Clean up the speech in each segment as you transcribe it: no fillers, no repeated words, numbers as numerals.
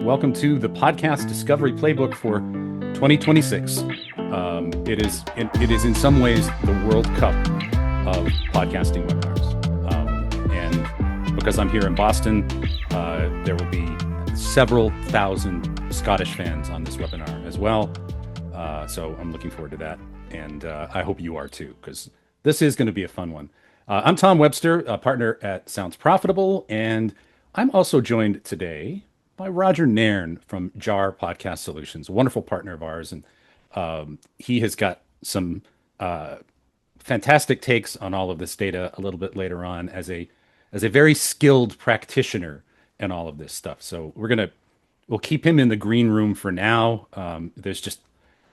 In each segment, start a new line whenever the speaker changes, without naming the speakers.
Welcome to the podcast Discovery Playbook for 2026. It is in some ways the World Cup of podcasting webinars. And because I'm here in Boston, there will be several thousand Scottish fans on this webinar as well. So I'm looking forward to that. And I hope you are too, because this is going to be a fun one. I'm Tom Webster, a partner at Sounds Profitable, and I'm also joined today by Roger Nairn from JAR Podcast Solutions, a wonderful partner of ours. And he has got some fantastic takes on all of this data a little bit later on as a very skilled practitioner in all of this stuff. So we'll keep him in the green room for now. There's just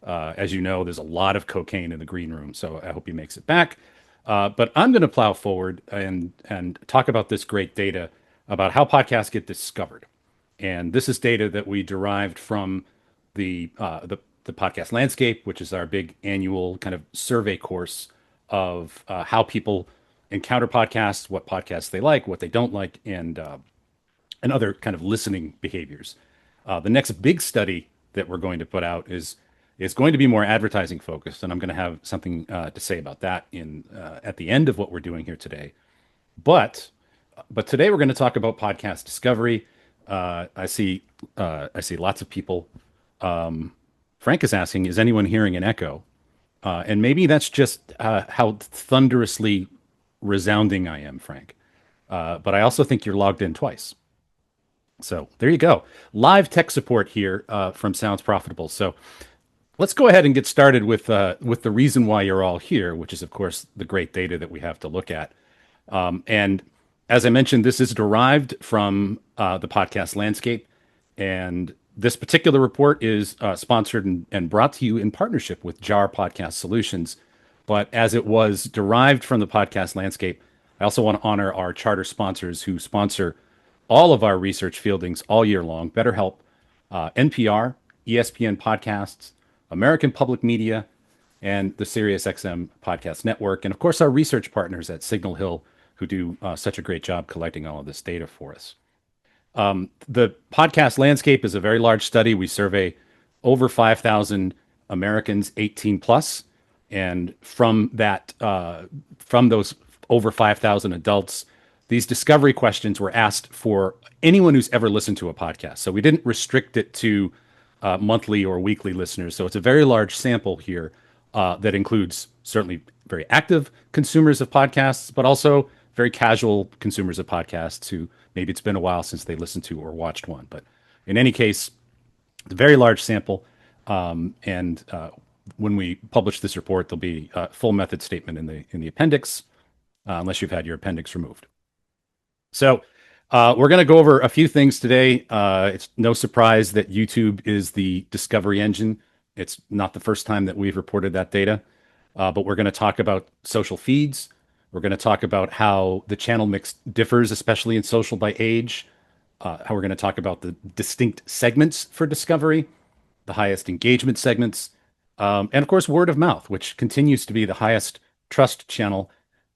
as you know, there's a lot of cocaine in the green room, so I hope he makes it back. But I'm going to plow forward and talk about this great data about how podcasts get discovered. And this is data that we derived from the podcast landscape, which is our big annual kind of survey course of how people encounter podcasts, what podcasts they like, what they don't like, and other kind of listening behaviors. The next big study that we're going to put out is going to be more advertising focused, and I'm going to have something to say about that at the end of what we're doing here today. But today we're going to talk about podcast discovery. I see lots of people. Frank is asking, is anyone hearing an echo? And maybe that's just how thunderously resounding I am, Frank. But I also think you're logged in twice. So there you go. Live tech support here from Sounds Profitable. So let's go ahead and get started with the reason why you're all here, which is, of course, the great data that we have to look at. And as I mentioned, this is derived from the podcast landscape. And this particular report is sponsored and brought to you in partnership with JAR Podcast Solutions. But as it was derived from the podcast landscape, I also want to honor our charter sponsors who sponsor all of our research fieldings all year long: BetterHelp, NPR, ESPN Podcasts, American Public Media, and the SiriusXM Podcast Network. And of course, our research partners at Signal Hill, who do such a great job collecting all of this data for us. The podcast landscape is a very large study. We survey over 5,000 Americans 18 plus. And from those over 5,000 adults, these discovery questions were asked for anyone who's ever listened to a podcast. So we didn't restrict it to monthly or weekly listeners. So it's a very large sample here that includes certainly very active consumers of podcasts, but also very casual consumers of podcasts who maybe it's been a while since they listened to or watched one. But in any case, it's a very large sample. And when we publish this report, there'll be a full method statement in the appendix, unless you've had your appendix removed. So we're going to go over a few things today. It's no surprise that YouTube is the discovery engine. It's not the first time that we've reported that data, but we're going to talk about social feeds. We're going to talk about how the channel mix differs, especially in social by age, how we're going to talk about the distinct segments for discovery, the highest engagement segments, and of course, word of mouth, which continues to be the highest trust channel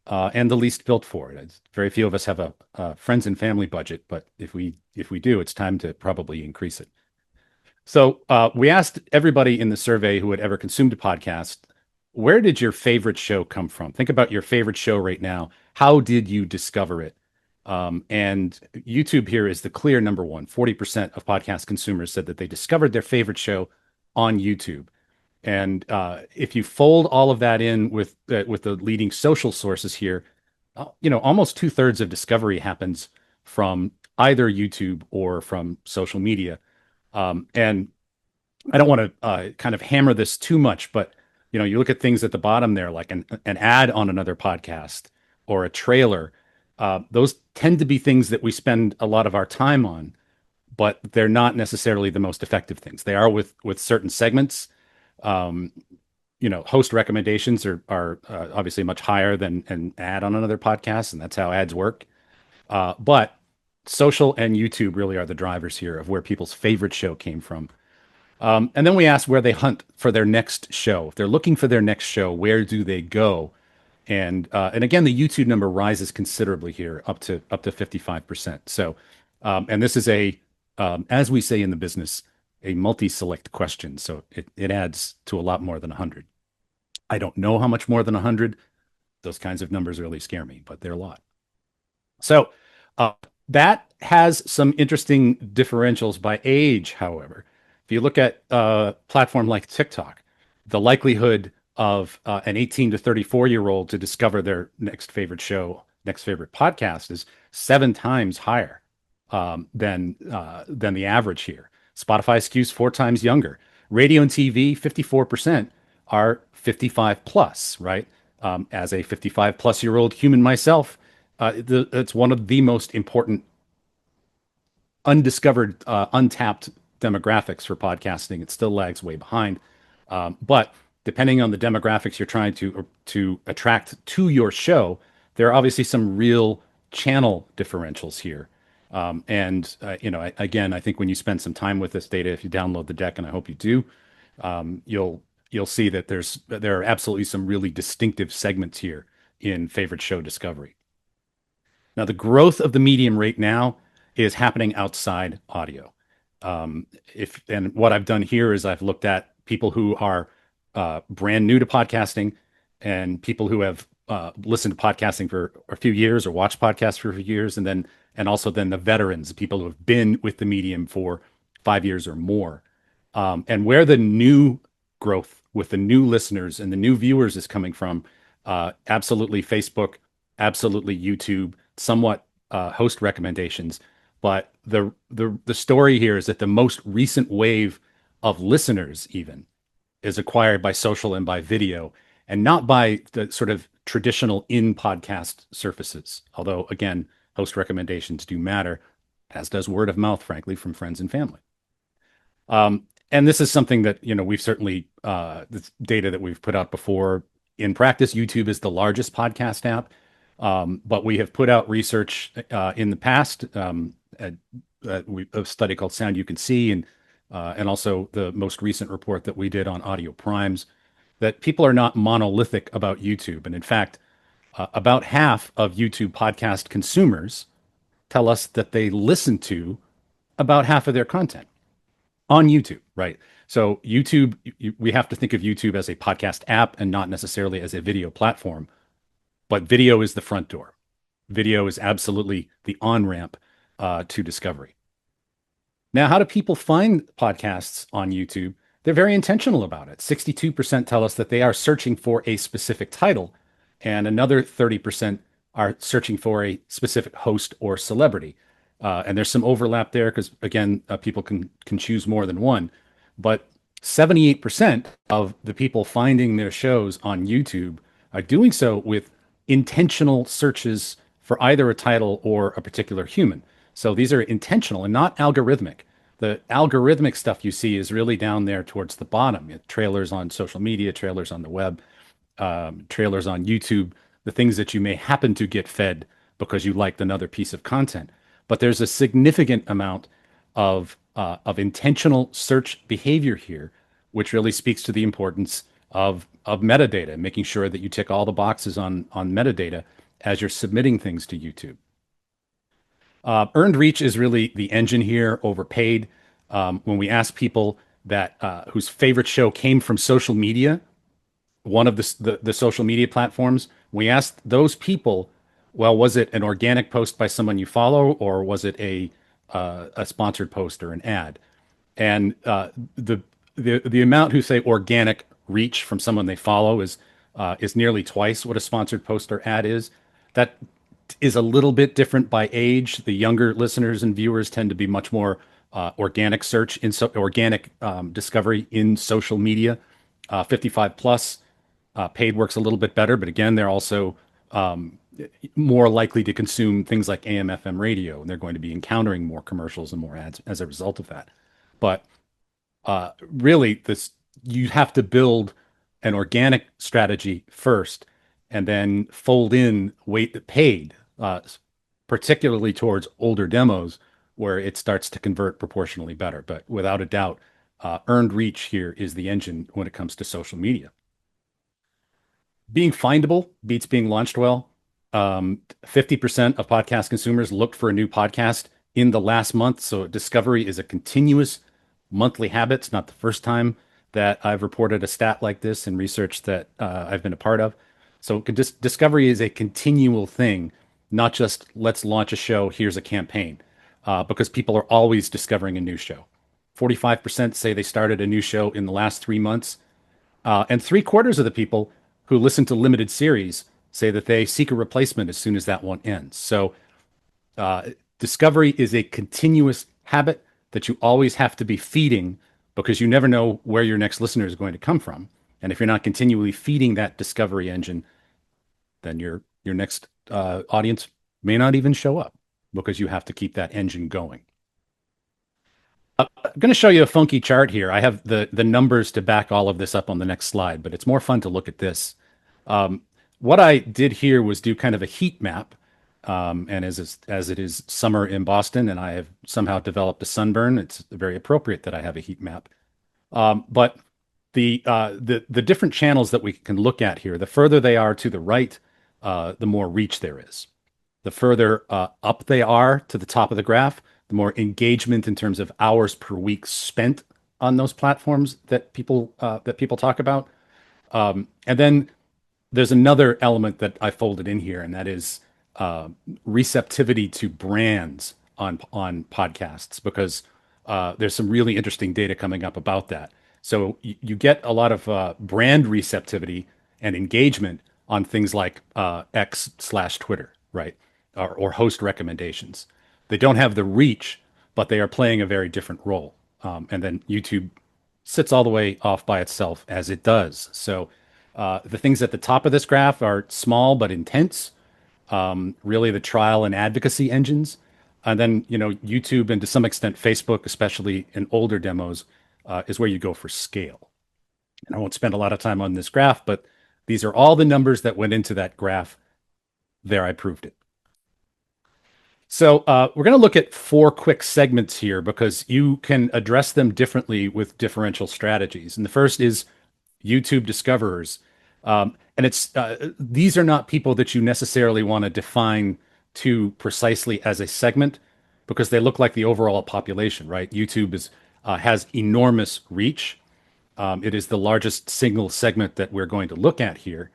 and the least built for it. Very few of us have a friends and family budget, but if we do, it's time to probably increase it. So we asked everybody in the survey who had ever consumed a podcast, where did your favorite show come from? Think about your favorite show right now. How did you discover it? And YouTube here is the clear number one. 40% of podcast consumers said that they discovered their favorite show on YouTube. And if you fold all of that in with the leading social sources here, almost 2/3 of discovery happens from either YouTube or from social media. And I don't want to kind of hammer this too much, but you look at things at the bottom there, like an ad on another podcast or a trailer. Those tend to be things that we spend a lot of our time on, but they're not necessarily the most effective things. They are with certain segments. Host recommendations are obviously much higher than an ad on another podcast, and that's how ads work. But social and YouTube really are the drivers here of where people's favorite show came from. And then we asked where they hunt for their next show. If they're looking for their next show, where do they go? And again, the YouTube number rises considerably here, up to 55%. So, and this is a As we say in the business, a multi-select question. So it adds to a lot more than 100. I don't know how much more than 100. Those kinds of numbers really scare me, but they're a lot. So uh, that has some interesting differentials by age, however. If you look at a platform like TikTok, the likelihood of an 18 to 34-year-old to discover their next favorite show, next favorite podcast is 7 times higher than the average here. Spotify skews 4 times younger. Radio and TV, 54% are 55 plus, right? As a 55 plus year old human myself, it's one of the most important undiscovered, untapped demographics for podcasting. It still lags way behind, but depending on the demographics you're trying to attract to your show, there are obviously some real channel differentials here. Again, I think when you spend some time with this data, if you download the deck, and I hope you do, you'll see that there are absolutely some really distinctive segments here in favorite show discovery. Now, the growth of the medium right now is happening outside audio. If and what I've done here is I've looked at people who are brand new to podcasting and people who have listened to podcasting for a few years or watched podcasts for a few years, and also then the veterans, people who have been with the medium for 5 years or more. And where the new growth with the new listeners and the new viewers is coming from, absolutely Facebook, absolutely YouTube, somewhat host recommendations. But the story here is that the most recent wave of listeners even is acquired by social and by video, and not by the sort of traditional in podcast surfaces. Although again, host recommendations do matter, as does word of mouth, frankly, from friends and family. And this is something that we've certainly this data that we've put out before. In practice, YouTube is the largest podcast app, but we have put out research in the past. A study called Sound You Can See, and also the most recent report that we did on audio primes, that people are not monolithic about YouTube. And in fact, about half of YouTube podcast consumers tell us that they listen to about half of their content on YouTube, right? So YouTube, we have to think of YouTube as a podcast app and not necessarily as a video platform, but video is the front door. Video is absolutely the on-ramp to discovery. Now, how do people find podcasts on YouTube? They're very intentional about it. 62% tell us that they are searching for a specific title, and another 30% are searching for a specific host or celebrity. And there's some overlap there because, again, people can choose more than one. But 78% of the people finding their shows on YouTube are doing so with intentional searches for either a title or a particular human. So these are intentional and not algorithmic. The algorithmic stuff you see is really down there towards the bottom. Trailers on social media, trailers on the web, trailers on YouTube, the things that you may happen to get fed because you liked another piece of content. But there's a significant amount of intentional search behavior here, which really speaks to the importance of metadata, making sure that you tick all the boxes on metadata as you're submitting things to YouTube. Earned reach is really the engine here, overpaid. When we ask people that whose favorite show came from social media, one of the social media platforms, we asked those people, well, was it an organic post by someone you follow, or was it a sponsored post or an ad? And the amount who say organic reach from someone they follow is nearly twice what a sponsored post or ad is. That is a little bit different by age. The younger listeners and viewers tend to be much more organic search organic discovery in social media. 55 plus paid works a little bit better, but again, they're also more likely to consume things like AM/FM radio, and they're going to be encountering more commercials and more ads as a result of that. But really, you have to build an organic strategy first, and then fold in weight paid, particularly towards older demos, where it starts to convert proportionally better. But without a doubt, earned reach here is the engine when it comes to social media. Being findable beats being launched well. 50% of podcast consumers looked for a new podcast in the last month. So discovery is a continuous monthly habit. It's not the first time that I've reported a stat like this in research that I've been a part of. So discovery is a continual thing, not just let's launch a show, here's a campaign, because people are always discovering a new show. 45% say they started a new show in the last 3 months. And three-quarters of the people who listen to limited series say that they seek a replacement as soon as that one ends. So uh, discovery is a continuous habit that you always have to be feeding because you never know where your next listener is going to come from. And if you're not continually feeding that discovery engine, then your next audience may not even show up because you have to keep that engine going. I'm going to show you a funky chart here. I have the numbers to back all of this up on the next slide, but it's more fun to look at this. Um, what I did here was do kind of a heat map, and as it is summer in Boston, and I have somehow developed a sunburn, it's very appropriate that I have a heat map. But the different channels that we can look at here, the further they are to the right, the more reach there is. The further up they are to the top of the graph, the more engagement in terms of hours per week spent on those platforms that people talk about. And then there's another element that I folded in here, and that is uh, receptivity to brands on podcasts, because there's some really interesting data coming up about that. So you get a lot of brand receptivity and engagement on things like X/Twitter, right? Or host recommendations. They don't have the reach, but they are playing a very different role. And then YouTube sits all the way off by itself as it does. So the things at the top of this graph are small but intense, really the trial and advocacy engines. And then, YouTube and to some extent Facebook, especially in older demos, is where you go for scale. And I won't spend a lot of time on this graph, but these are all the numbers that went into that graph. There, I proved it. So we're going to look at four quick segments here because you can address them differently with differential strategies. And the first is YouTube discoverers. And it's these are not people that you necessarily want to define too precisely as a segment because they look like the overall population, right? YouTube has enormous reach. It is the largest single segment that we're going to look at here.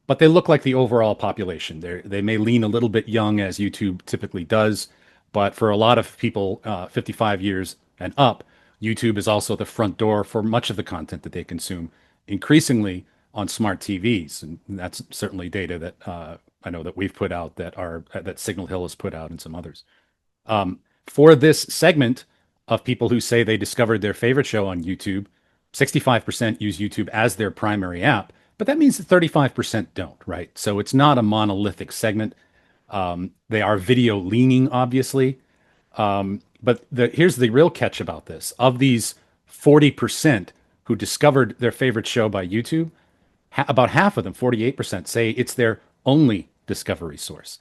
But they look like the overall population. They may lean a little bit young, as YouTube typically does, but for a lot of people 55 years and up, YouTube is also the front door for much of the content that they consume, increasingly on smart TVs, and that's certainly data that I know that we've put out, that Signal Hill has put out, and some others. For this segment of people who say they discovered their favorite show on YouTube, 65% use YouTube as their primary app, but that means that 35% don't, right? So it's not a monolithic segment. They are video leaning, obviously. But here's the real catch about this. Of these 40% who discovered their favorite show by YouTube, about half of them, 48%, say it's their only discovery source.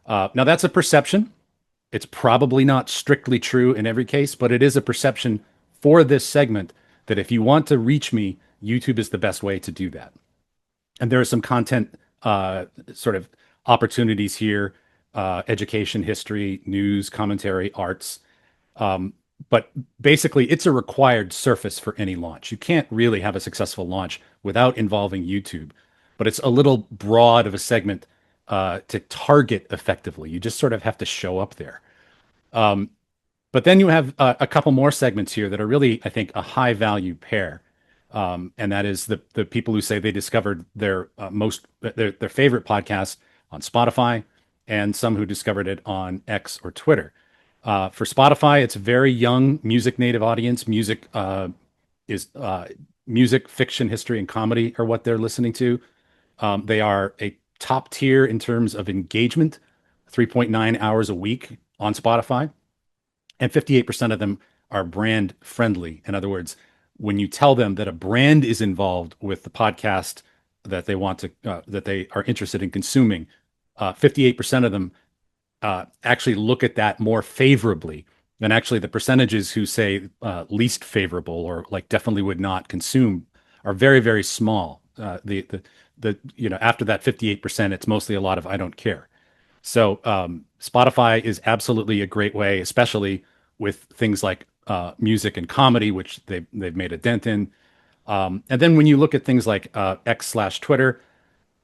Now, that's a perception. It's probably not strictly true in every case, but it is a perception for this segment that if you want to reach me, YouTube is the best way to do that. And there are some content sort of opportunities here: education, history, news, commentary, arts. But basically, it's a required surface for any launch. You can't really have a successful launch without involving YouTube, but it's a little broad of a segment to target effectively. You just sort of have to show up there. But then you have a couple more segments here that are really, I think, a high value pair. And that is the people who say they discovered their favorite podcast on Spotify, and some who discovered it on X or Twitter. For Spotify, it's a very young music native audience. Is music, fiction, history, and comedy are what they're listening to. They are a top tier in terms of engagement, 3.9 hours a week on Spotify, and 58% of them are brand friendly. In other words, when you tell them that a brand is involved with the podcast that they are interested in consuming, 58% of them actually look at that more favorably than actually the percentages who say least favorable or like definitely would not consume are very, very small. The after that 58%, it's mostly a lot of I don't care. So Spotify is absolutely a great way, especially with things like music and comedy, which they've made a dent in. And then when you look at things like X/Twitter,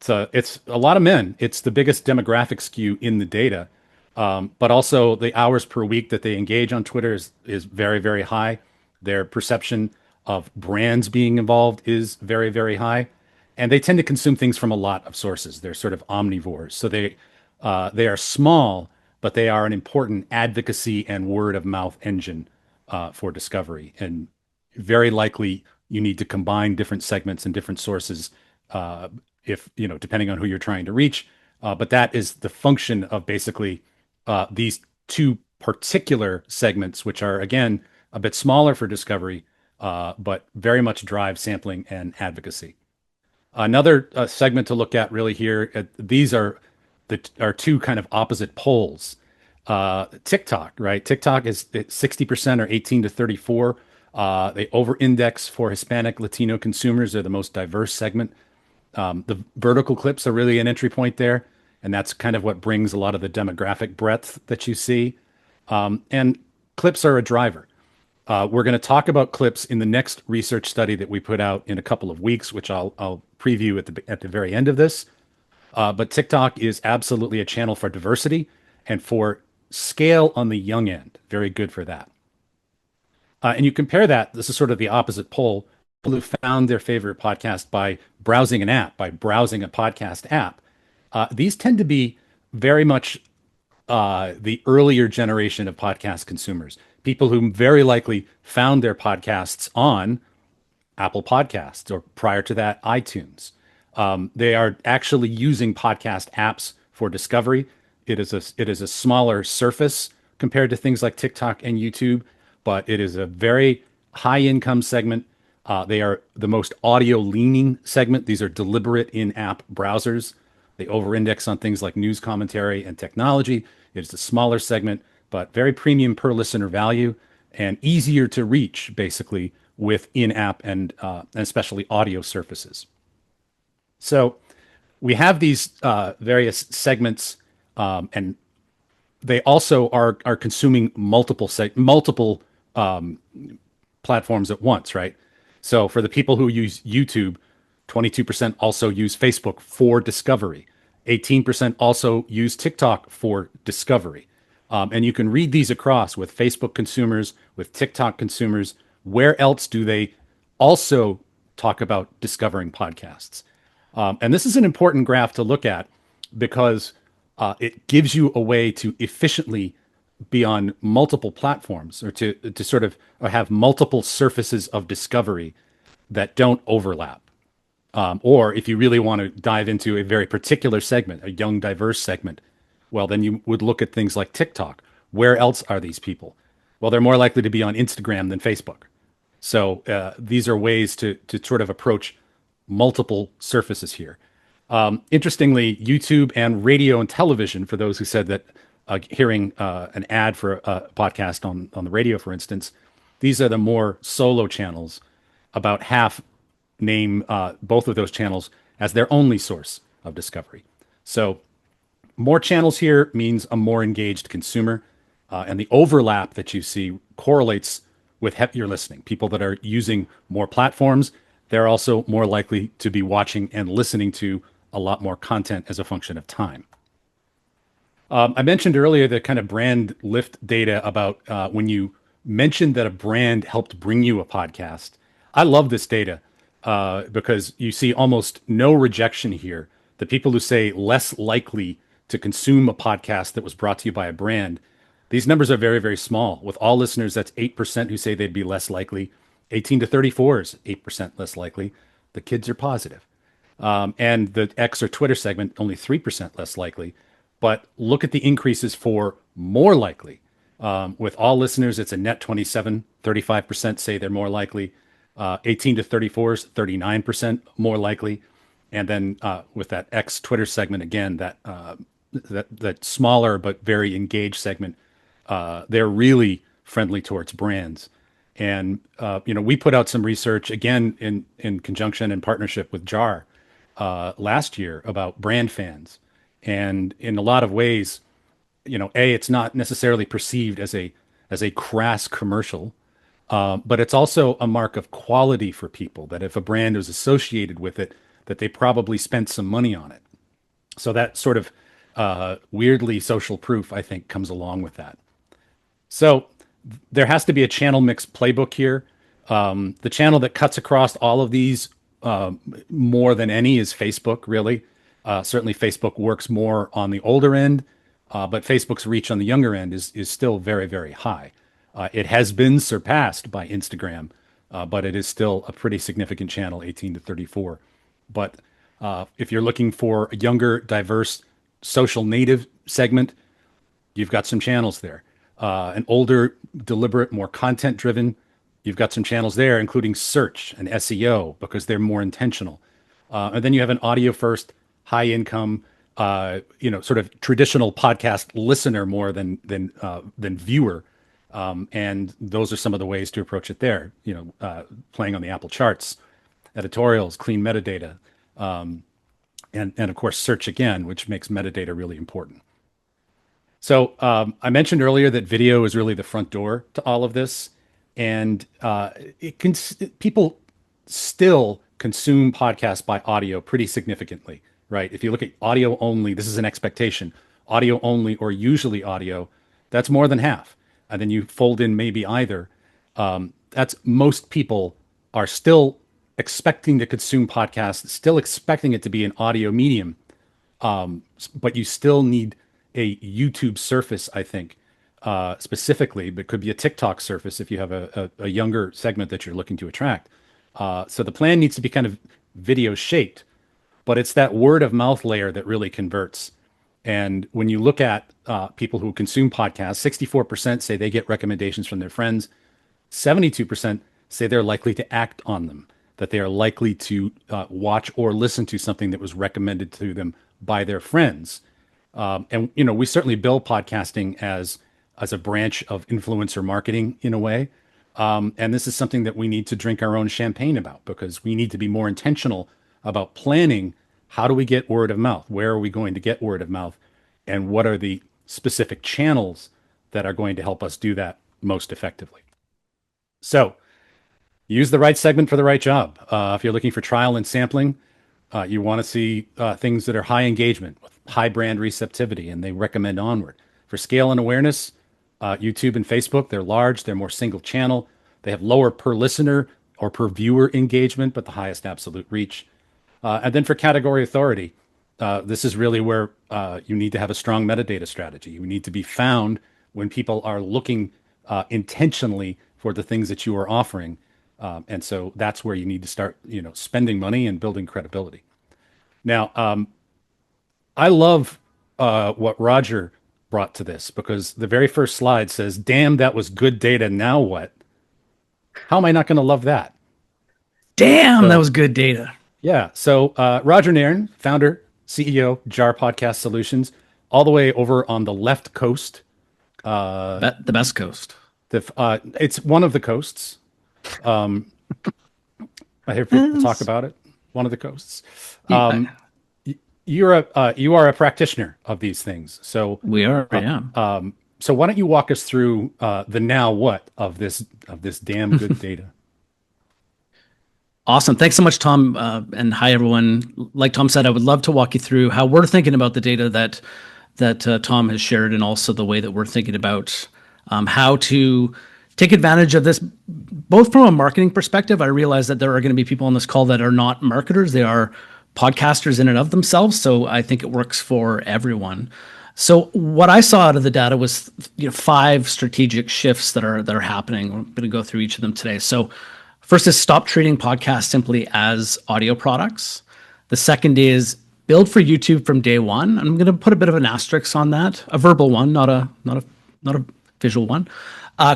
it's a lot of men. It's the biggest demographic skew in the data, but also the hours per week that they engage on Twitter is very, very high. Their perception of brands being involved is very, very high, and they tend to consume things from a lot of sources. They're sort of omnivores, so they are small, but they are an important advocacy and word of mouth engine for discovery, and very likely you need to combine different segments and different sources if depending on who you're trying to reach. But that is the function of basically these two particular segments, which are again a bit smaller for discovery, but very much drive sampling and advocacy. Another segment to look at really here, these are two kind of opposite poles. TikTok, right? TikTok is 60% or 18 to 34. They over-index for Hispanic Latino consumers. They're the most diverse segment. The vertical clips are really an entry point there, and that's kind of what brings a lot of the demographic breadth that you see. And clips are a driver. We're going to talk about clips in the next research study that we put out in a couple of weeks, which I'll preview at the very end of this. But TikTok is absolutely a channel for diversity and for scale on the young end. Very good for that. And you compare that, this is sort of the opposite pole. People who found their favorite podcast by browsing an app, by browsing a podcast app. These tend to be very much the earlier generation of podcast consumers, people who very likely found their podcasts on Apple Podcasts or prior to that, iTunes. They are actually using podcast apps for discovery. It is a smaller surface compared to things like TikTok and YouTube, but it is a very high income segment. They are the most audio leaning segment. These are deliberate in app browsers. They over index on things like news commentary and technology. It's a smaller segment, but very premium per listener value and easier to reach basically with in app and especially audio surfaces. So we have these various segments, and they also are consuming multiple platforms at once, right? So for the people who use YouTube, 22% also use Facebook for discovery. 18% also use TikTok for discovery. And you can read these across with Facebook consumers, with TikTok consumers. Where else do they also talk about discovering podcasts? And this is an important graph to look at because it gives you a way to efficiently be on multiple platforms or to sort of have multiple surfaces of discovery that don't overlap. Or if you really want to dive into a very particular segment, a young, diverse segment, well, then you would look at things like TikTok. Where else are these people? Well, they're more likely to be on Instagram than Facebook. So these are ways to sort of approach multiple surfaces here. Interestingly, YouTube and radio and television, for those who said that hearing an ad for a podcast on the radio, for instance, these are the more solo channels. About half name both of those channels as their only source of discovery. So more channels here means a more engaged consumer. And the overlap that you see correlates with heavier listening. People that are using more platforms, they're also more likely to be watching and listening to a lot more content as a function of time. I mentioned earlier the kind of brand lift data about when you mentioned that a brand helped bring you a podcast. I love this data because you see almost no rejection here. The people who say less likely to consume a podcast that was brought to you by a brand, these numbers are very, very small. With all listeners, that's 8% who say they'd be less likely. 18 to 34 is 8% less likely. The kids are positive. And the X or Twitter segment, only 3% less likely. But look at the increases for more likely. With all listeners, it's a net 27, 35% say they're more likely. 18 to 34 is 39% more likely. And then with that X Twitter segment, again, that smaller but very engaged segment, they're really friendly towards brands. And we put out some research again in conjunction and partnership with JAR last year about brand fans. And in a lot of ways, it's not necessarily perceived as a crass commercial, but it's also a mark of quality for people, that if a brand is associated with it, that they probably spent some money on it. So that sort of weirdly social proof, I think, comes along with that. So there has to be a channel mix playbook here. The channel that cuts across all of these more than any is Facebook, really. Certainly, Facebook works more on the older end, but Facebook's reach on the younger end is still very, very high. It has been surpassed by Instagram, but it is still a pretty significant channel, 18 to 34. But if you're looking for a younger, diverse, social native segment, you've got some channels there. An older, deliberate, more content driven, you've got some channels there, including search and SEO, because they're more intentional. And then you have an audio first, high income, sort of traditional podcast listener more than viewer. And those are some of the ways to approach it there. Playing on the Apple charts, editorials, clean metadata, and of course search again, which makes metadata really important. So I mentioned earlier that video is really the front door to all of this, and people still consume podcasts by audio pretty significantly, right? If you look at audio only, this is an expectation. Audio only, or usually audio, that's more than half. And then you fold in maybe either. That's most people are still expecting to consume podcasts, still expecting it to be an audio medium, but you still need a YouTube surface, I think, specifically, but could be a TikTok surface if you have a younger segment that you're looking to attract. So the plan needs to be kind of video shaped, but it's that word of mouth layer that really converts. And when you look at people who consume podcasts, 64% say they get recommendations from their friends. 72% say they're likely to act on them, that they are likely to watch or listen to something that was recommended to them by their friends. And we certainly bill podcasting as a branch of influencer marketing in a way. And this is something that we need to drink our own champagne about, because we need to be more intentional about planning. How do we get word of mouth? Where are we going to get word of mouth? And what are the specific channels that are going to help us do that most effectively? So use the right segment for the right job. If you're looking for trial and sampling, you want to see things that are high engagement with high brand receptivity, and they recommend onward. For scale and awareness, YouTube and Facebook, they're large, they're more single channel. They have lower per listener or per viewer engagement, but the highest absolute reach. And then for category authority, this is really where you need to have a strong metadata strategy. You need to be found when people are looking intentionally for the things that you are offering. And so that's where you need to start, spending money and building credibility. Now, I love what Roger brought to this, because the very first slide says, "Damn, that was good data. Now what?" How am I not going to love that?
Damn, that was good data.
Yeah. So Roger Nairn, founder, CEO, JAR Podcast Solutions, all the way over on the left coast.
The best coast.
It's one of the coasts. I hear people talk about it. One of the coasts. You are a practitioner of these things. So
we are. Yeah.
So why don't you walk us through the now what of this damn good data?
Awesome. Thanks so much, Tom. And hi, everyone. Like Tom said, I would love to walk you through how we're thinking about the data that Tom has shared, and also the way that we're thinking about how to take advantage of this, both from a marketing perspective. I realize that there are going to be people on this call that are not marketers. They are podcasters in and of themselves. So I think it works for everyone. So what I saw out of the data was 5 strategic shifts that are happening. We're going to go through each of them today. So first is stop treating podcasts simply as audio products. The second is build for YouTube from day one. I'm going to put a bit of an asterisk on that, a verbal one, not a visual one.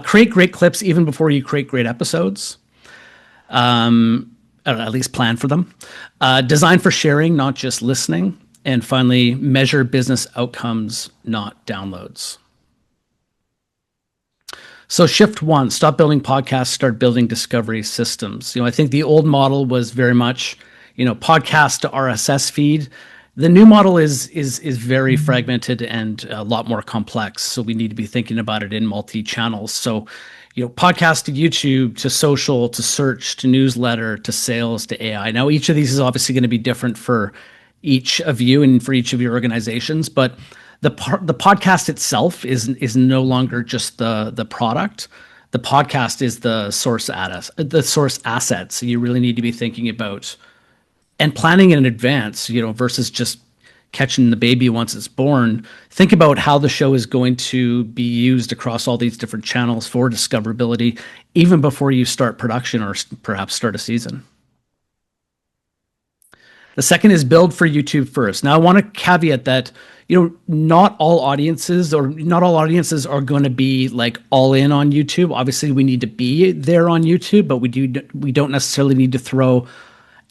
Create great clips even before you create great episodes. At least plan for them. Design for sharing, not just listening. And finally, measure business outcomes, not downloads. So shift 1, stop building podcasts, start building discovery systems. I think the old model was very much, podcast to RSS feed. The new model is very fragmented and a lot more complex. So we need to be thinking about it in multi-channels. So, podcast to YouTube to social to search to newsletter to sales to AI. Now, each of these is obviously going to be different for each of you and for each of your organizations, but the podcast itself is no longer just the product. The podcast is the source asset. So you really need to be thinking about and planning in advance, versus just catching the baby once it's born. Think about how the show is going to be used across all these different channels for discoverability, even before you start production or perhaps start a season. The second is build for YouTube first. Now, I want to caveat that not all audiences are going to be like all in on YouTube. Obviously, we need to be there on YouTube, but we don't necessarily need to throw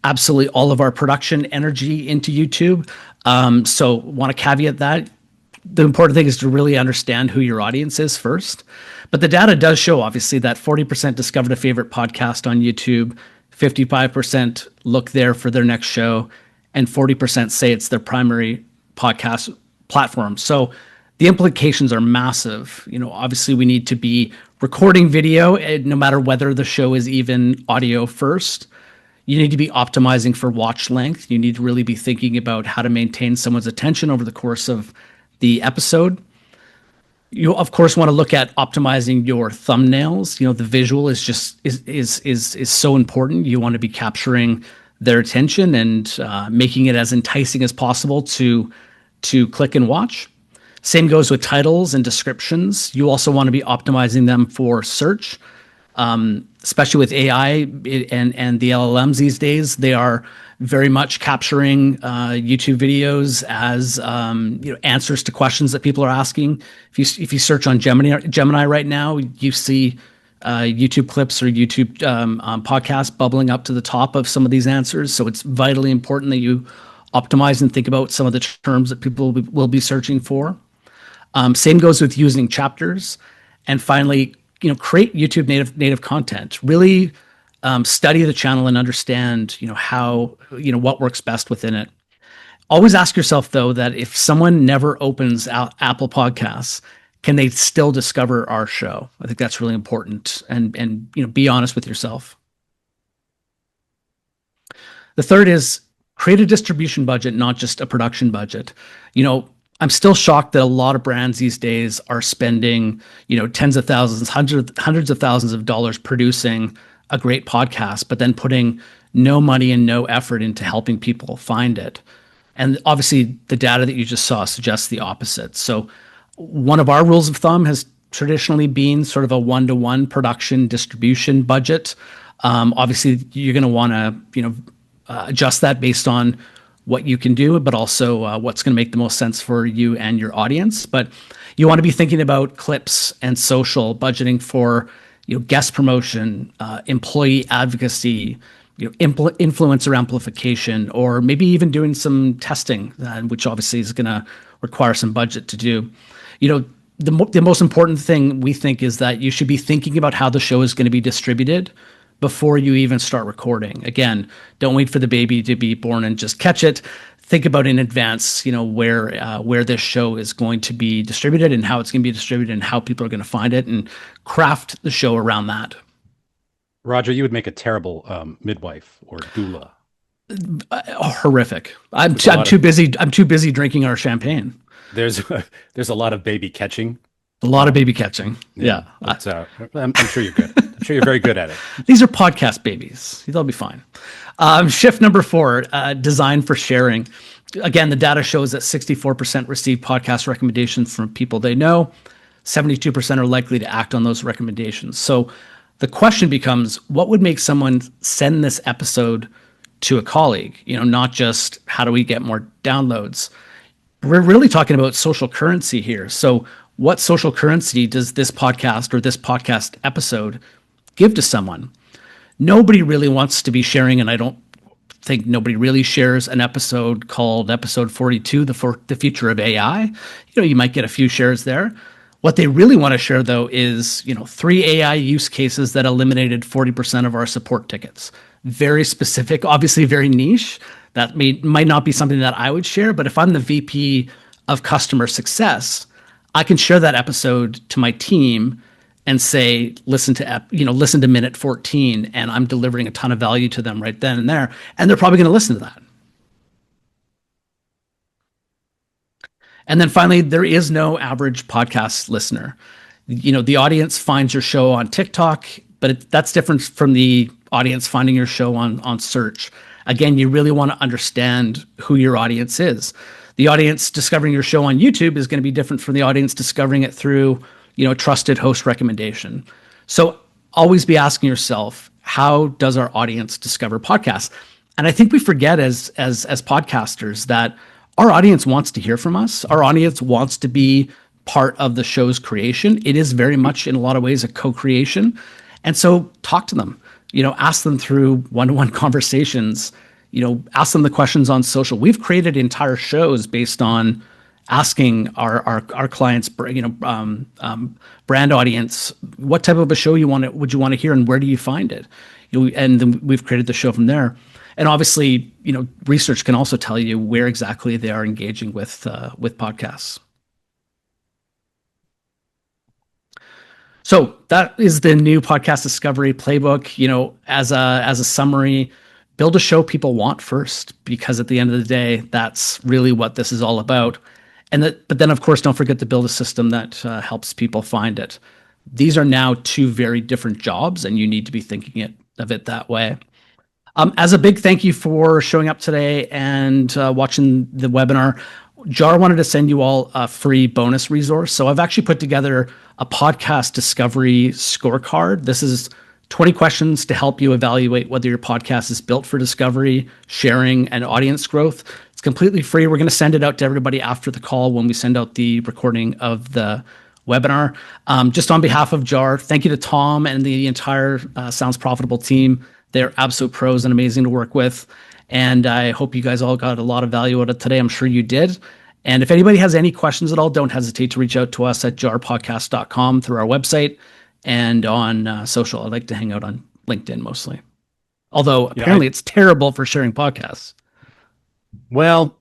absolutely all of our production energy into YouTube. So want to caveat that. The important thing is to really understand who your audience is first. But the data does show, obviously, that 40% discovered a favorite podcast on YouTube, 55% look there for their next show, and 40% say it's their primary podcast platform. So the implications are massive. Obviously, we need to be recording video, no matter whether the show is even audio first. You need to be optimizing for watch length. You need to really be thinking about how to maintain someone's attention over the course of the episode. You of course want to look at optimizing your thumbnails. The visual is so important. You want to be capturing their attention and making it as enticing as possible to click and watch. Same goes with titles and descriptions. You also want to be optimizing them for search. Especially with AI and the LLMs these days, they are very much capturing YouTube videos as answers to questions that people are asking. If you search on Gemini right now, you see YouTube clips or YouTube podcasts bubbling up to the top of some of these answers. So it's vitally important that you optimize and think about some of the terms that people will be searching for. Same goes with using chapters, and finally, create YouTube native content. Really study the channel and understand, how, what works best within it. Always ask yourself, though, that if someone never opens Apple Podcasts, can they still discover our show? I think that's really important, and be honest with yourself. The third is create a distribution budget, not just a production budget. I'm still shocked that a lot of brands these days are spending, tens of thousands, hundreds of thousands of dollars producing a great podcast, but then putting no money and no effort into helping people find it. And obviously, the data that you just saw suggests the opposite. So one of our rules of thumb has traditionally been sort of a one-to-one production distribution budget. Obviously, you're going to want to, adjust that based on what you can do, but also what's going to make the most sense for you and your audience. But you want to be thinking about clips and social budgeting for, guest promotion, employee advocacy, influencer amplification, or maybe even doing some testing, which obviously is going to require some budget to do. The most important thing we think is that you should be thinking about how the show is going to be distributed before you even start recording. Again, don't wait for the baby to be born and just catch it. Think about in advance, where this show is going to be distributed and how it's going to be distributed and how people are going to find it, and craft the show around that.
Roger, you would make a terrible midwife or doula.
Horrific. I'm too busy drinking our champagne.
There's a lot of baby catching.
A lot of baby catching. Yeah.
But, I'm sure you're good. I'm sure you're very good at it.
These are podcast babies. They'll be fine. Shift number 4, design for sharing. Again, the data shows that 64% receive podcast recommendations from people they know. 72% are likely to act on those recommendations. So the question becomes, what would make someone send this episode to a colleague? Not just how do we get more downloads? We're really talking about social currency here. So what social currency does this podcast or this podcast episode give to someone? Nobody really wants to be sharing, and I don't think nobody really shares an episode called episode 42, the future of AI. You might get a few shares there. What they really want to share, though, is 3 AI use cases that eliminated 40% of our support tickets. Very specific, obviously very niche, That might not be something that I would share, but if I'm the VP of customer success, I can share that episode to my team and say, listen to minute 14, and I'm delivering a ton of value to them right then and there, and they're probably going to listen to that. And then finally, there is no average podcast listener. The audience finds your show on TikTok, but that's different from the audience finding your show on search. Again, you really want to understand who your audience is. The audience discovering your show on YouTube is going to be different from the audience discovering it through, a trusted host recommendation. So always be asking yourself, how does our audience discover podcasts? And I think we forget as podcasters that our audience wants to hear from us. Our audience wants to be part of the show's creation. It is very much, in a lot of ways, a co-creation. And so talk to them, ask them through one-to-one conversations, ask them the questions on social. We've created entire shows based on asking our clients, brand audience, what type of a show would you want to hear, and where do you find it? And then we've created the show from there. And obviously, research can also tell you where exactly they are engaging with podcasts. So that is the new podcast discovery playbook. As a summary, build a show people want first, because at the end of the day, that's really what this is all about. But then, of course, don't forget to build a system that helps people find it. These are now two very different jobs, and you need to be thinking of it that way. As a big thank you for showing up today and watching the webinar, JAR wanted to send you all a free bonus resource. So I've actually put together a podcast discovery scorecard. This is 20 questions to help you evaluate whether your podcast is built for discovery, sharing, and audience growth. It's completely free. We're going to send it out to everybody after the call when we send out the recording of the webinar. Just on behalf of JAR, thank you to Tom and the entire Sounds Profitable team. They're absolute pros and amazing to work with. And I hope you guys all got a lot of value out of today. I'm sure you did. And if anybody has any questions at all, don't hesitate to reach out to us at jarpodcast.com through our website and on social. I like to hang out on LinkedIn mostly. Although apparently it's terrible for sharing podcasts.
Well,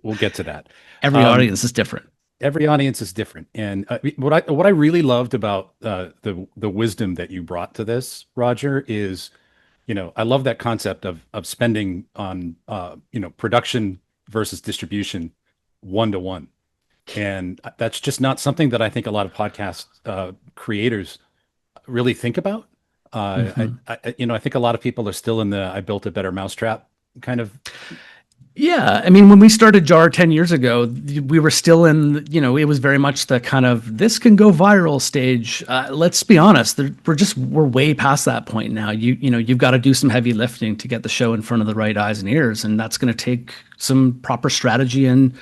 we'll get to that.
Every audience is different.
Every audience is different, and what I really loved about the wisdom that you brought to this, Roger, is, I love that concept of spending on production versus distribution 1-to-1, and that's just not something that I think a lot of podcast creators really think about. I think a lot of people are still in the "I built a better mousetrap" kind of.
Yeah. I mean, when we started JAR 10 years ago, we were still in, it was very much the kind of this can go viral stage. Let's be honest, we're way past that point now. You've got to do some heavy lifting to get the show in front of the right eyes and ears. And that's going to take some proper strategy and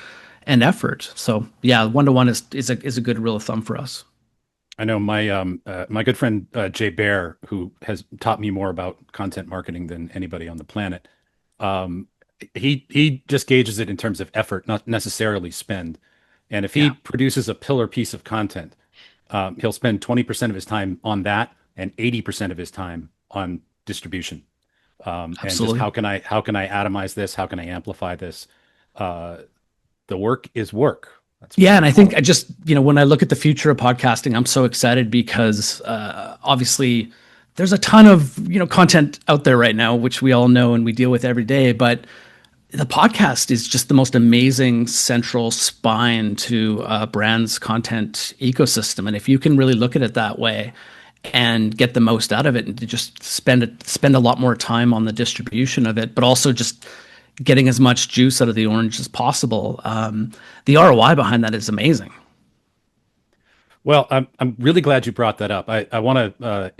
effort. So yeah, 1-to-1 is a good rule of thumb for us.
I know my good friend, Jay Bear, who has taught me more about content marketing than anybody on the planet. He just gauges it in terms of effort, not necessarily spend. And if he produces a pillar piece of content, he'll spend 20% of his time on that and 80% of his time on distribution. And just how can I atomize this? How can I amplify this? The work is work.
And I think I just, when I look at the future of podcasting, I'm so excited because obviously there's a ton of, content out there right now, which we all know and we deal with every day. But the podcast is just the most amazing central spine to a brand's content ecosystem. And if you can really look at it that way and get the most out of it, and to just spend a lot more time on the distribution of it, but also just getting as much juice out of the orange as possible, the ROI behind that is amazing.
Well, I'm really glad you brought that up. I want to,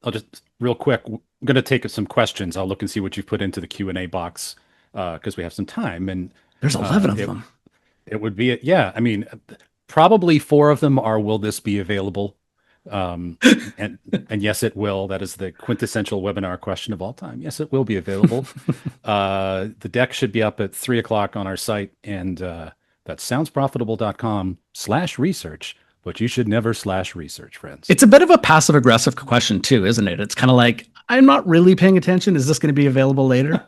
I'll just real quick, I'm going to take some questions. I'll look and see what you've put into the Q&A box because we have some time. And
there's 11 of them.
It would be, I mean, probably 4 of them are, will this be available? And yes, it will. That is the quintessential webinar question of all time. Yes, it will be available. The deck should be up at 3:00 on our site, and that's soundsprofitable.com/research. But you should never /research, friends.
It's a bit of a passive aggressive question too, isn't it? It's kind of like, I'm not really paying attention. Is this going to be available later?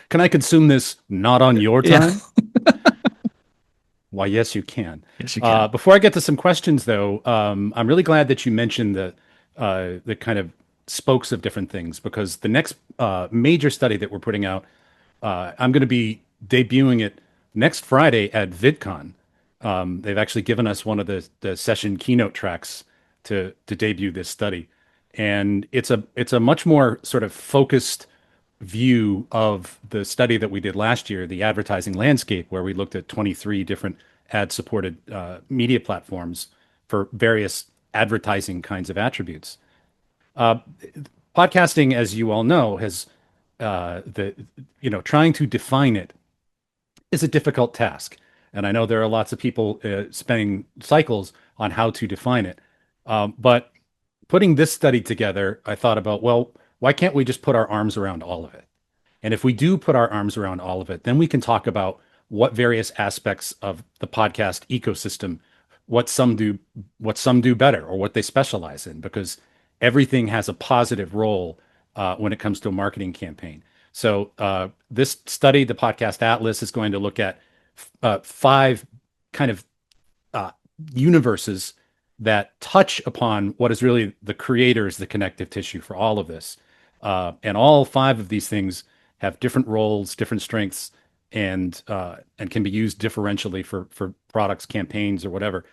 Can I consume this not on your
Yeah.
time? Why, yes, you can.
Yes, you can.
Before I get to some questions, though, I'm really glad that you mentioned the kind of spokes of different things because the next major study that we're putting out, I'm going to be debuting it next Friday at VidCon. They've actually given us one of the session keynote tracks to debut this study, and it's a much more sort of focused view of the study that we did last year, the advertising landscape, where we looked at 23 different ad-supported media platforms for various advertising kinds of attributes. Podcasting, as you all know, has the trying to define it is a difficult task, and I know there are lots of people spending cycles on how to define it. But putting this study together, I thought about, well, why can't we just put our arms around all of it? And if we do put our arms around all of it, then we can talk about what various aspects of the podcast ecosystem, what some do, what some do better, or what they specialize in, because everything has a positive role when it comes to a marketing campaign. So this study, the Podcast Atlas, is going to look at five kind of uh, universes that touch upon what is really the creators, the connective tissue for all of this. And all five of these things have different roles, different strengths, and can be used differentially for products, campaigns, or whatever.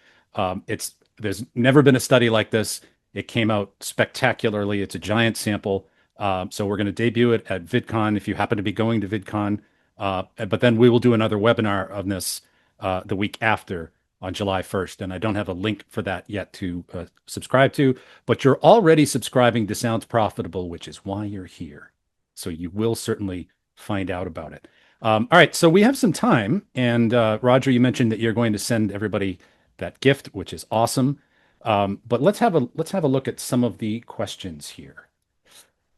There's never been a study like this. It came out spectacularly. It's a giant sample. So we're going to debut it at VidCon if you happen to be going to VidCon. But then we will do another webinar on this the week after on July 1st. And I don't have a link for that yet to subscribe to, but you're already subscribing to Sounds Profitable, which is why you're here. So you will certainly find out about it. All right, so we have some time, and Roger, you mentioned that you're going to send everybody that gift, which is awesome. But let's have a look at some of the questions here.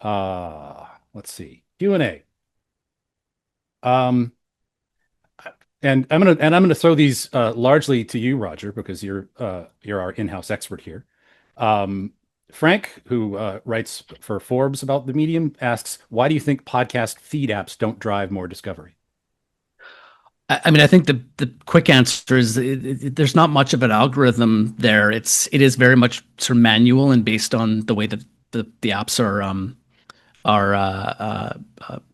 Let's see, Q&A. And I'm gonna throw these largely to you, Roger, because you're our in-house expert here. Frank, who writes for Forbes about the medium, asks, "Why do you think podcast feed apps don't drive more discovery?"
I mean, I think the quick answer is there's not much of an algorithm there. It is very much sort of manual and based on the way that the apps are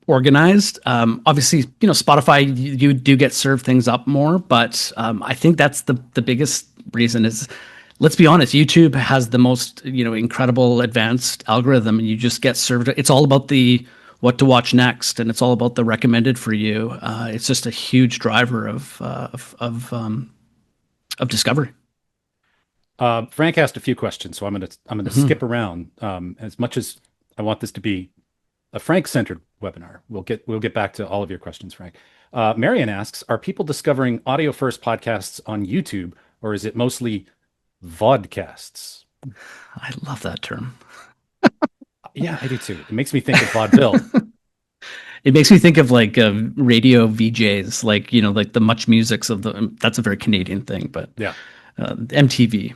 organized. Obviously, Spotify, you do get served things up more, but I think that's the biggest reason is, let's be honest, YouTube has the most incredible advanced algorithm, and you just get served. It's all about the what to watch next, and it's all about the recommended for you. It's just a huge driver of discovery.
Frank asked a few questions, so I'm gonna skip around. As much as I want this to be a Frank-centered webinar, we'll get back to all of your questions, Frank. Marian asks, "Are people discovering audio-first podcasts on YouTube, or is it mostly vodcasts?"
I love that term.
Yeah, I do too. It makes me think of vaudeville.
It makes me think of like radio VJs, like the Much Musics of the. That's a very Canadian thing, but
Yeah.
MTV.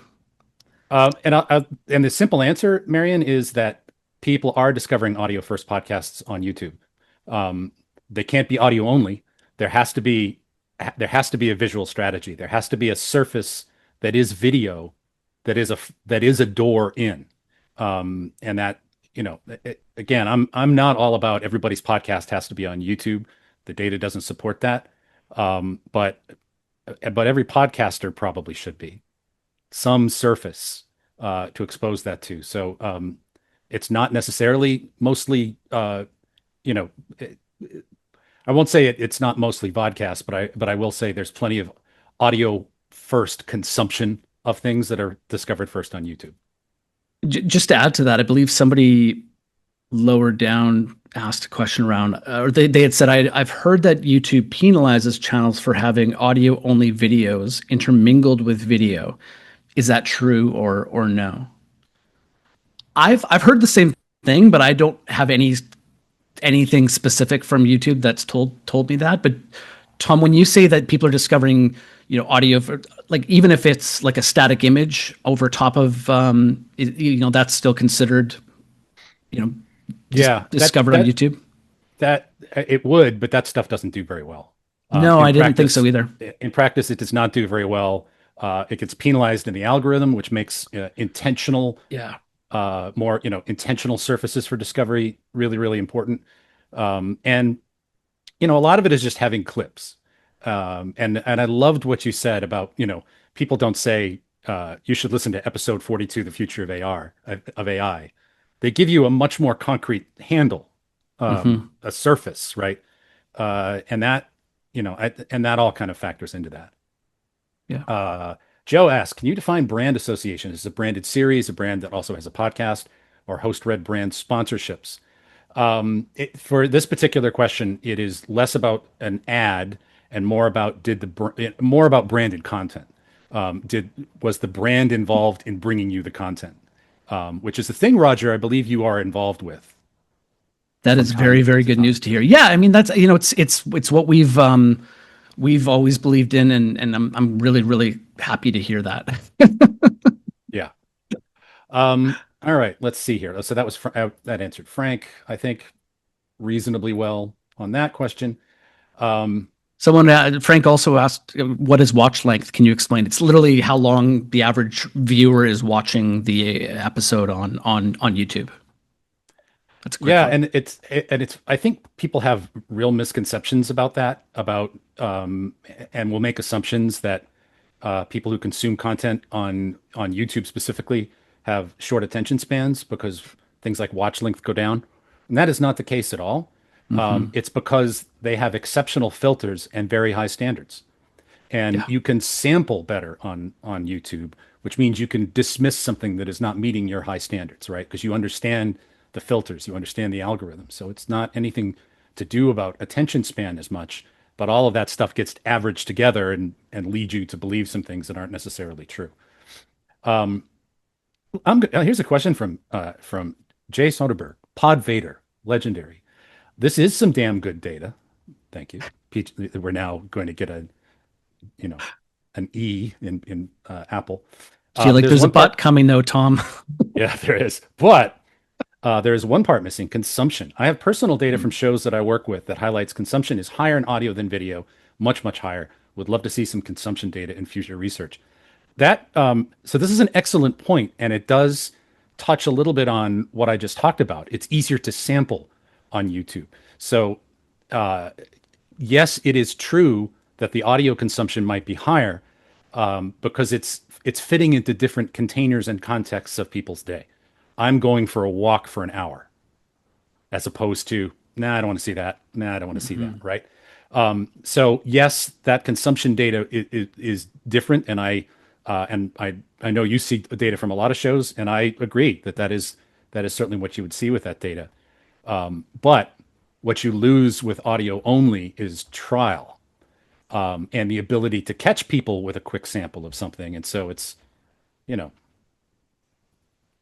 And the simple answer, Marian, is that people are discovering audio first podcasts on YouTube. They can't be audio only. There has to be a visual strategy. There has to be a surface that is video, that is a door in. And that, again, I'm not all about everybody's podcast has to be on YouTube. The data doesn't support that. But every podcaster probably should be some surface to expose that to. So it's not necessarily mostly, I won't say it's not mostly vodcast, but I will say there's plenty of audio first consumption of things that are discovered first on YouTube.
Just to add to that, I believe somebody lower down asked a question around, or they had said, I've heard that YouTube penalizes channels for having audio only videos intermingled with video. Is that true or no? I've heard the same thing, but I don't have anything specific from YouTube that's told me that. But Tom, when you say that people are discovering, audio for, like, even if it's like a static image over top of, that's still considered you know,
Yeah,
discovered on YouTube?
that it would, but that stuff doesn't do very well.
No, I didn't think so either.
In practice, it does not do very well. It gets penalized in the algorithm, which makes intentional,
Yeah.
more intentional surfaces for discovery really, really important. And a lot of it is just having clips. And I loved what you said about people don't say you should listen to episode 42, the future of AI. They give you a much more concrete handle,
Hmm.
a surface, right? And that and that all kind of factors into that.
Yeah.
Uh, Joe asks, can you define brand association? Is it a branded series, a brand that also has a podcast, or host read brand sponsorships? For this particular question, it is less about an ad and more about more about branded content. Did Was the brand involved in bringing you the content? Which is the thing, Roger, I believe you are involved with
That
from
is very,
time
very
to
good
time.
news to hear. Yeah, I mean that's it's what we've always believed in, and I'm really, really happy to hear that.
Yeah. All right. Let's see here. So that was that answered Frank, I think, reasonably well on that question. Um,
Someone, Frank also asked, "What is watch length? Can you explain?" It's literally how long the average viewer is watching the episode on YouTube. That's a quick
Yeah,
one.
and it's I think people have real misconceptions about that, about and will make assumptions that people who consume content on YouTube specifically have short attention spans because things like watch length go down. And that is not the case at all.
Hmm.
It's because they have exceptional filters and very high standards, and
Yeah.
you can sample better on YouTube, which means you can dismiss something that is not meeting your high standards, right? Because you understand the filters, you understand the algorithm. So it's not anything to do about attention span as much, but all of that stuff gets averaged together and lead you to believe some things that aren't necessarily true. Here's a question from Jay Soderberg, Pod Vader, legendary. This is some damn good data. Thank you. We're now going to get you know, an E in Apple.
Feel like
There's
there's a
one
butt
part,
coming though, Tom.
yeah, there is, but there is one part missing: consumption. I have personal data from shows that I work with that highlights consumption is higher in audio than video, much, much higher. Would love to see some consumption data in future research. So this is an excellent point, and it does touch a little bit on what I just talked about. It's easier to sample on YouTube. So yes, it is true that the audio consumption might be higher because it's fitting into different containers and contexts of people's day. I'm going for a walk for an hour as opposed to, nah, I don't want to see that. Nah, I don't want to see that.
Hmm.
Right. So yes, that consumption data is different, and I know you see data from a lot of shows, and I agree that that is certainly what you would see with that data. But what you lose with audio only is trial, and the ability to catch people with a quick sample of something. And so you know,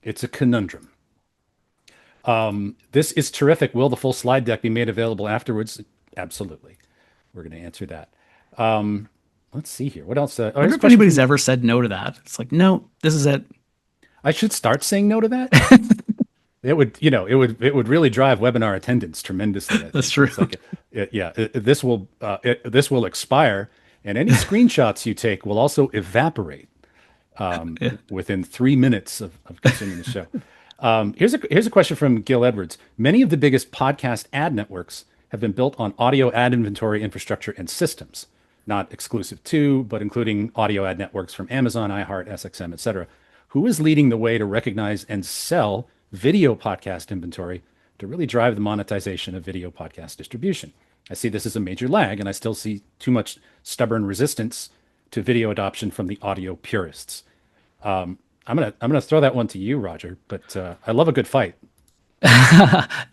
it's a conundrum. This is terrific. Will the full slide deck be made available afterwards? Absolutely. We're going to answer that. Um, let's see here. What else?
I
Here's
wonder
a
if
question
anybody's
from.
ever said no to that. It's like, no, this is it.
I should start saying no to that. It would really drive webinar attendance tremendously, I
That's
think.
true.
It's like, yeah, this will expire, and any screenshots you take will also evaporate
Yeah.
within 3 minutes of consuming the show. Here's a question from Gil Edwards. Many of the biggest podcast ad networks have been built on audio ad inventory infrastructure and systems, not exclusive to, but including audio ad networks from Amazon, iHeart, SXM, etc. Who is leading the way to recognize and sell video podcast inventory to really drive the monetization of video podcast distribution? I see this as a major lag, and I still see too much stubborn resistance to video adoption from the audio purists. I'm gonna throw that one to you, Roger. But I love a good fight.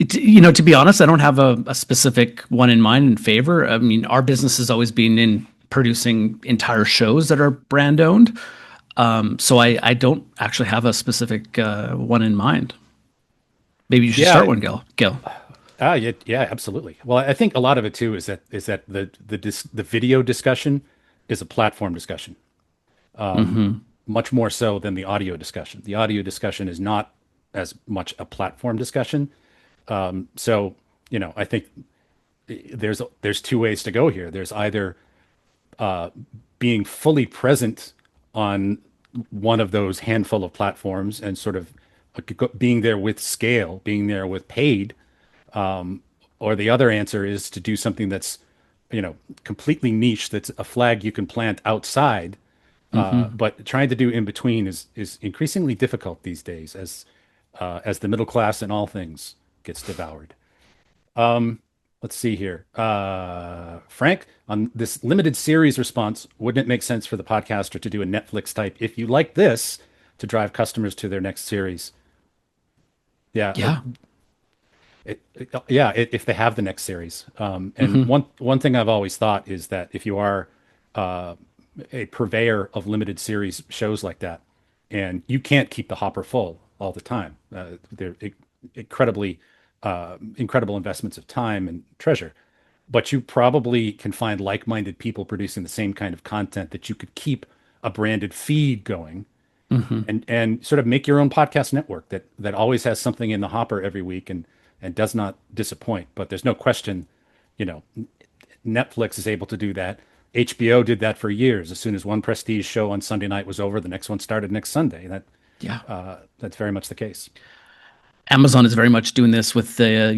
To be honest, I don't have a specific one in mind in favor. I mean, our business has always been in producing entire shows that are brand owned. So I don't actually have a specific one in mind. Maybe you should start
Yeah,
one, Gil. Gil.
yeah, yeah, absolutely. Well, I think a lot of it too is that the video discussion is a platform discussion,
Hmm.
much more so than the audio discussion. The audio discussion is not as much a platform discussion. So, I think there's two ways to go here. There's either being fully present on one of those handful of platforms and sort of being there with scale, being there with paid, or the other answer is to do something that's, completely niche, that's a flag you can plant outside. But trying to do in between is increasingly difficult these days as the middle class in all things gets devoured. Let's see here. Frank, on this limited series response, wouldn't it make sense for the podcaster to do a Netflix type, if you like this, to drive customers to their next series? Yeah.
Yeah.
If they have the next series. And one thing I've always thought is that if you are a purveyor of limited series shows like that, and you can't keep the hopper full all the time, they're incredibly incredible investments of time and treasure. But you probably can find like-minded people producing the same kind of content that you could keep a branded feed going and sort of make your own podcast network that always has something in the hopper every week and does not disappoint. But there's no question, you know, Netflix is able to do that. HBO did that for years. As soon as one prestige show on Sunday night was over, the next one started next Sunday. That's very much the case.
Amazon is very much doing this with the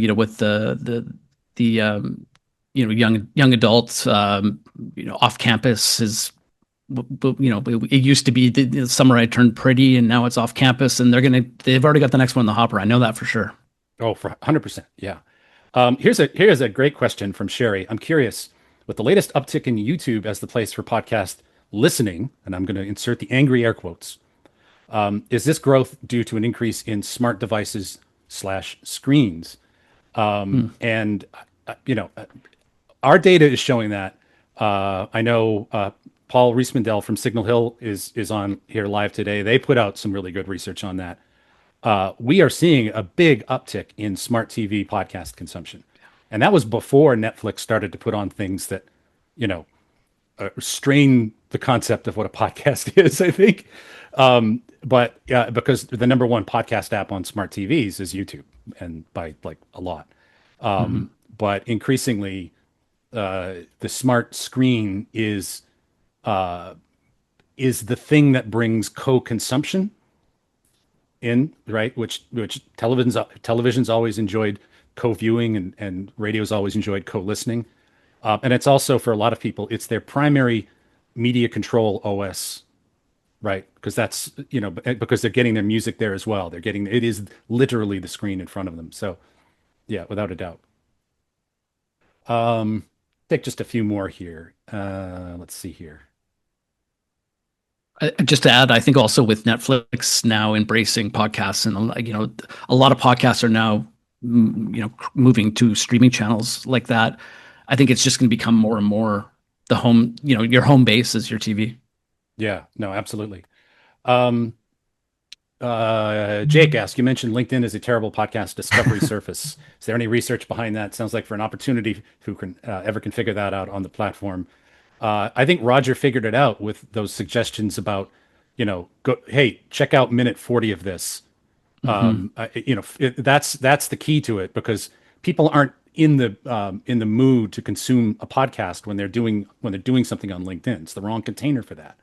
young adults. Off campus is, it used to be the summer I turned pretty, and now it's off campus, and they've already got the next one in the hopper. I know that for sure.
Oh, for 100%. Yeah. Here's a great question from Sherry. I'm curious, with the latest uptick in YouTube as the place for podcast listening, and I'm going to insert the angry air quotes, is this growth due to an increase in smart devices / screens? And, our data is showing that. I know Paul Riesmandel from Signal Hill is on here live today. They put out some really good research on that. We are seeing a big uptick in smart TV podcast consumption. And that was before Netflix started to put on things that, strain the concept of what a podcast is, I think. But because the number one podcast app on smart TVs is YouTube, and by like a lot. But increasingly, the smart screen is the thing that brings co-consumption in, right? Which television's always enjoyed co-viewing, and radio's always enjoyed co-listening. And it's also, for a lot of people, it's their primary media control OS, right? Because that's, because they're getting their music there as well. It is literally the screen in front of them. So yeah, without a doubt. Take just a few more here. Let's see here.
Just to add, I think also with Netflix now embracing podcasts, and a lot of podcasts are now moving to streaming channels like that. I think it's just going to become more and more the home. Your home base is your TV.
Yeah, no, absolutely. Jake asked, you mentioned LinkedIn is a terrible podcast discovery surface. Is there any research behind that? Sounds like for an opportunity who can ever can figure that out on the platform. I think Roger figured it out with those suggestions about, hey, check out minute 40 of this. That's the key to it, because people aren't in the mood to consume a podcast when they're doing something on LinkedIn. It's the wrong container for that.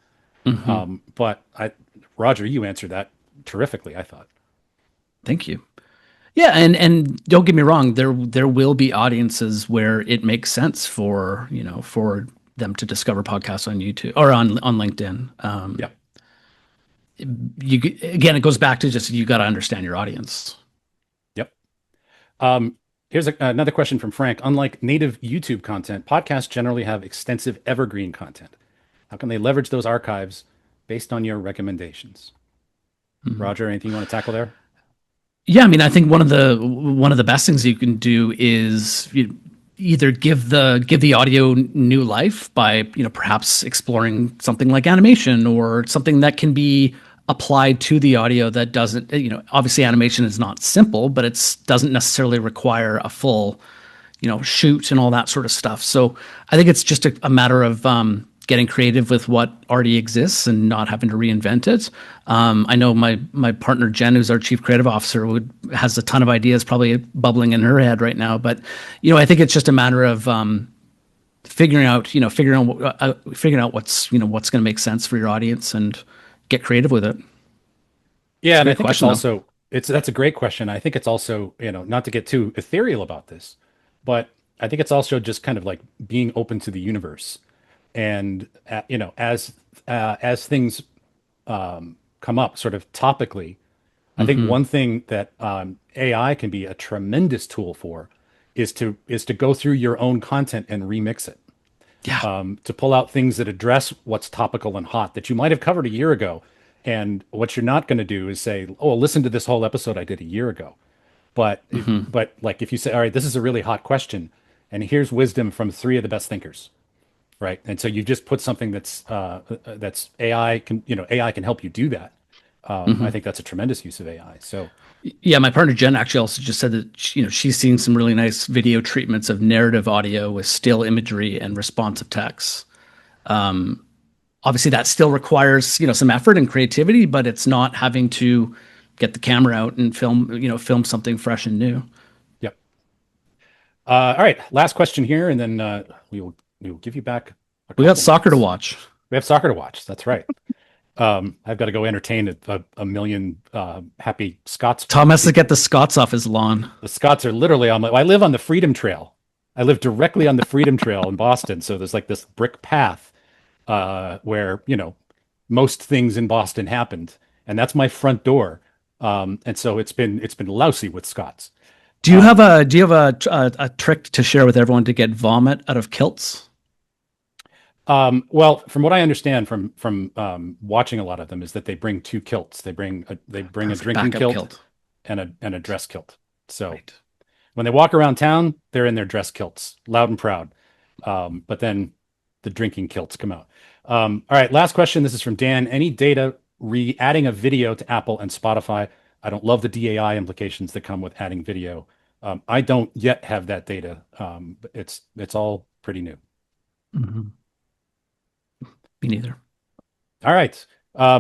But Roger, you answered that terrifically, I thought.
Thank you. Yeah, and don't get me wrong, there will be audiences where it makes sense for them to discover podcasts on YouTube or on LinkedIn. Again, it goes back to just, you got to understand your audience.
Yep. Here's another question from Frank. Unlike native YouTube content, podcasts generally have extensive evergreen content. How can they leverage those archives based on your recommendations? Roger, anything you want to tackle there?
Yeah, I mean, I think one of the best things you can do is either give the audio new life by perhaps exploring something like animation, or something that can be applied to the audio that doesn't, obviously animation is not simple, but it doesn't necessarily require a full shoot and all that sort of stuff. So I think it's just a matter of getting creative with what already exists and not having to reinvent it. I know my partner Jen, who's our chief creative officer, has a ton of ideas probably bubbling in her head right now. But I think it's just a matter of figuring out what's going to make sense for your audience and get creative with it. It's
Yeah,
a
and I
great
think it's
question though.
also it's that's a great question. I think it's also, not to get too ethereal about this, but I think it's also just kind of like being open to the universe. And as things come up sort of topically, I think
Hmm.
one thing that AI can be a tremendous tool for is to go through your own content and remix it,
Yeah.
to pull out things that address what's topical and hot that you might have covered a year ago. And what you're not going to do is say, "Oh, listen to this whole episode I did a year ago." But
Hmm.
but like if you say, "All right, this is a really hot question, and here's wisdom from three of the best thinkers," right? And so you just put something that's AI can help you do that. I
Hmm.
think that's a tremendous use of AI. So
Yeah, my partner Jen actually also just said that she's seen some really nice video treatments of narrative audio with still imagery and responsive text. Obviously, that still requires some effort and creativity, but it's not having to get the camera out and film something fresh and new.
yep. All right, last question here, and then we will give you back a
We got
couple
soccer to
minutes.
watch.
We have soccer to watch. That's right. I've got to go entertain a million happy Scots
Tom has to get
people.
the Scots off his lawn.
The Scots are literally on my. I live on the Freedom Trail. I live directly on the Freedom Trail in Boston. So there's like this brick path where most things in Boston happened, and that's my front door. And so it's been lousy with Scots. Um,
Do you have a trick to share with everyone to get vomit out of kilts?
well, from what I understand from watching a lot of them is that they bring two kilts. They bring a
Perfect
drinking
backup
kilt
kilt.
and a dress kilt. So
Right.
when they walk around town, they're in their dress kilts, loud and proud. But then the drinking kilts come out. All right, last question. This is from Dan. Any data adding a video to Apple and Spotify? I don't love the DAI implications that come with adding video. I don't yet have that data. But it's all pretty new.
Hmm. Me neither.
All right.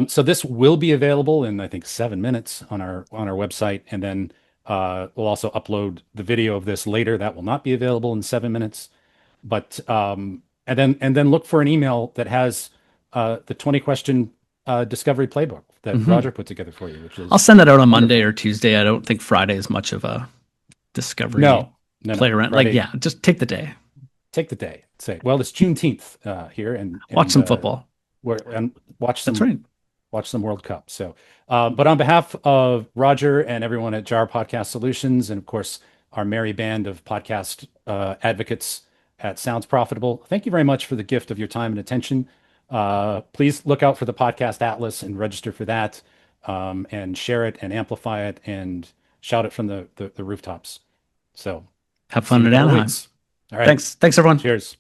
So this will be available in I think 7 minutes on our website, and then we'll also upload the video of this later. That will not be available in 7 minutes. But and then look for an email that has the 20 question discovery playbook that
Hmm.
Roger put together for you, which
I'll
is
send that out on Monday
wonderful.
or Tuesday. I don't think Friday is much of a discovery
No, no,
play
no.
around. Like,
Friday,
yeah, just take the day.
take the day. Say, well, it's Juneteenth here, and
Watch some football.
and watch
That's
some
right.
World Cup. So, but on behalf of Roger and everyone at Jar Podcast Solutions, and of course our merry band of podcast advocates at Sounds Profitable, thank you very much for the gift of your time and attention. Please look out for the podcast atlas and register for that, and share it and amplify it and shout it from the rooftops. So,
Have
see you
fun
in a
at
couple
Anaheim.
weeks. All right.
Thanks. Thanks, everyone.
Cheers.